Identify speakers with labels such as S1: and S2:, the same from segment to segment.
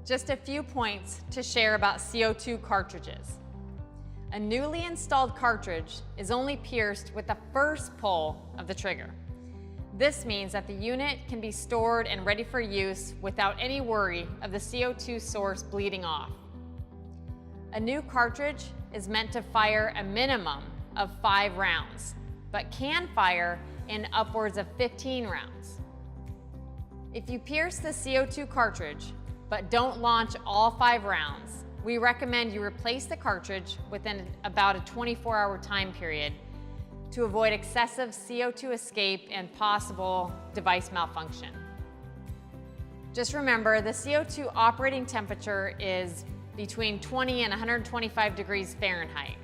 S1: Just a few points to share about CO2 cartridges. A newly installed cartridge is only pierced with the first pull of the trigger. This means that the unit can be stored and ready for use without any worry of the CO2 source bleeding off. A new cartridge is meant to fire a minimum of 5 rounds, but can fire in upwards of 15 rounds. If you pierce the CO2 cartridge, but don't launch all 5 rounds, we recommend you replace the cartridge within about a 24-hour time period to avoid excessive CO2 escape and possible device malfunction. Just remember, the CO2 operating temperature is between 20 and 125 degrees Fahrenheit.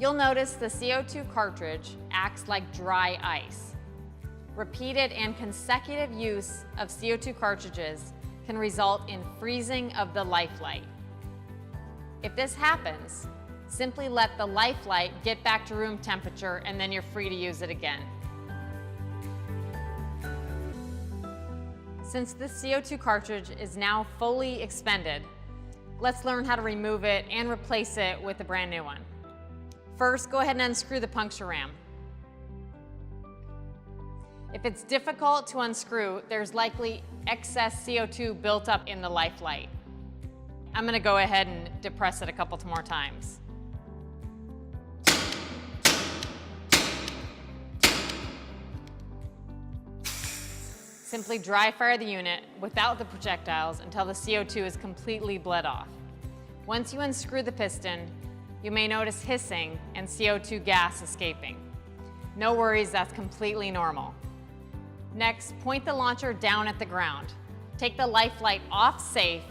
S1: You'll notice the CO2 cartridge acts like dry ice. Repeated and consecutive use of CO2 cartridges can result in freezing of the life light. If this happens, simply let the life light get back to room temperature and then you're free to use it again. Since the CO2 cartridge is now fully expended, let's learn how to remove it and replace it with a brand new one. First, go ahead and unscrew the puncture ram. If it's difficult to unscrew, there's likely excess CO2 built up in the life light. I'm going to go ahead and depress it a couple more times. Simply dry fire the unit without the projectiles until the CO2 is completely bled off. Once you unscrew the piston, you may notice hissing and CO2 gas escaping. No worries, that's completely normal. Next, point the launcher down at the ground. Take the life light off safe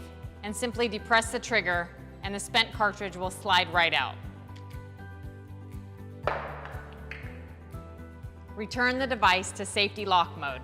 S1: and simply depress the trigger and the spent cartridge will slide right out. Return the device to safety lock mode.